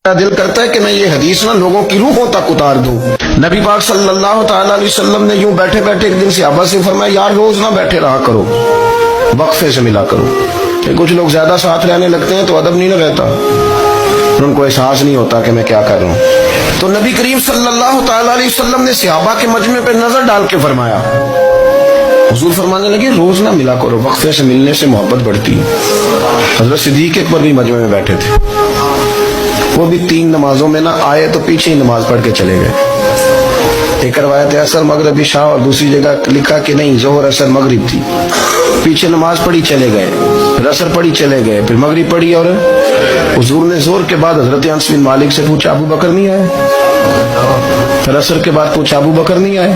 دل کرتا ہے کہ میں یہ حدیث نا لوگوں کی روحوں تک اتار دوں۔ نبی پاک صلی اللہ تعالی علیہ وسلم نے یوں بیٹھے بیٹھے ایک دن صحابہ سے فرمایا یار روز نہ بیٹھے رہا کرو، وقفے سے ملا کرو۔ کہ کچھ لوگ زیادہ ساتھ رہنے لگتے ہیں تو ادب نہیں نہ رہتا، ان کو احساس نہیں ہوتا کہ میں کیا کر رہا ہوں۔ تو نبی کریم صلی اللہ تعالی علیہ وسلم نے صحابہ کے مجمع پہ نظر ڈال کے فرمایا، حضور فرمانے لگے روز نہ ملا کرو، وقفے سے ملنے سے محبت بڑھتی ہے۔ حضرت صدیق اکبر بھی مجمع میں بیٹھے تھے، وہ بھی 3 نمازوں میں نہ آئے تو پیچھے ہی نماز پڑھ کے چلے گئے۔ ایک روایت عصر مغرب عشاء اور دوسری جگہ لکھا کہ نہیں ظہر عصر مغرب تھی، پیچھے نماز پڑھی چلے گئے، پھر عصر پڑھی چلے گئے، پھر مغرب پڑھی، اور حضور نے ظہر کے بعد حضرت انس بن مالک سے پوچھا ابو بکر نہیں آئے؟ پھر عصر کے بعد پوچھا ابو بکر نہیں آئے؟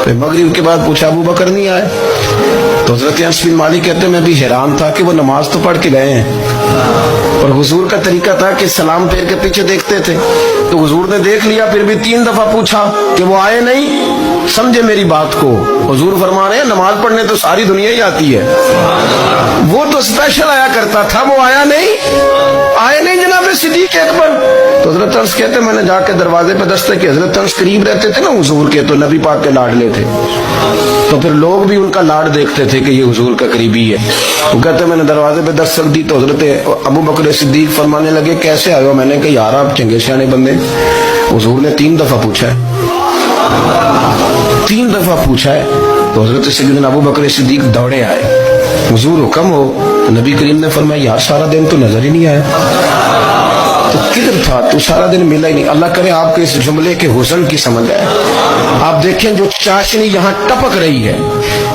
پھر مغرب کے بعد پوچھا ابو بکر نہیں آئے؟ تو حضرت انس بن مالک کہتے ہیں میں بھی حیران تھا کہ وہ نماز تو پڑھ کے گئے ہیں، اور حضور کا طریقہ تھا کہ سلام پھیر کے پیچھے دیکھتے تھے، تو حضور نے دیکھ لیا، پھر بھی 3 دفعہ پوچھا کہ وہ آئے نہیں؟ سمجھے میری بات کو؟ حضور فرما رہے ہیں نماز پڑھنے تو ساری دنیا ہی آتی ہے، وہ تو اسپیشل آیا کرتا تھا، وہ آیا نہیں جناب صدیق اکبر۔ تو حضرت انس کہتے ہیں میں نے جا کے دروازے پہ دستک کی، حضرت انس قریب رہتے تھے نا حضور کے، تو نبی پاک کے لاڈلے تھے، تو پھر لوگ بھی ان کا لاڈ دیکھتے تھے کہ یہ حضور کا قریبی ہے۔ وہ کہتے ہیں میں نے دروازے پہ دستک دی تو حضرت ابو بکر صدیق فرمانے لگے کیسے آئے ہو؟ میں نے کہا یار آپ چنگے سیانے بندے، حضور نے 3 دفعہ پوچھا ہے، 3 دفعہ پوچھا ہے۔ تو حضرت سیدنا ابو بکر صدیق دوڑے آئے، حضور حکم ہو؟ نبی کریم نے فرمایا یار سارا دن تو نظر ہی نہیں آیا، تو کدھر تھا تو؟ سارا دن ملا ہی نہیں۔ اللہ کرے آپ کے اس جملے کے حسن کی سمجھ آئے۔ آپ دیکھیں جو چاشنی یہاں ٹپک رہی ہے،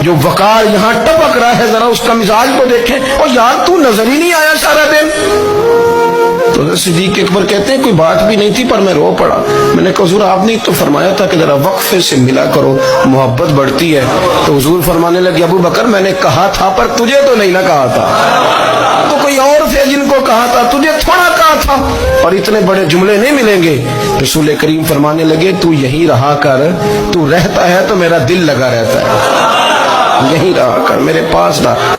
جو وقار یہاں ٹپک رہا ہے، ذرا اس کا مزاج کو دیکھیں، اور یار تو نظر ہی نہیں آیا سارا دن۔ تو حضرت صدیق اکبر کہتے ہیں کوئی بات بھی نہیں تھی پر میں رو پڑا۔ میں نے کہا حضور آپ نے تو فرمایا تھا کہ ذرا وقفے سے ملا کرو، محبت بڑھتی ہے۔ تو حضور فرمانے لگے ابو بکر میں نے کہا تھا پر تجھے تو نہیں نہ کہا تھا، تو کوئی اور تھے جن کو کہا تھا، تجھے تھوڑا کہا تھا، اور اتنے بڑے جملے نہیں ملیں گے۔ رسول کریم فرمانے لگے تو یہیں رہا کر، تو رہتا ہے تو میرا دل لگا رہتا ہے، یہیں رہا کر، میرے پاس رہا۔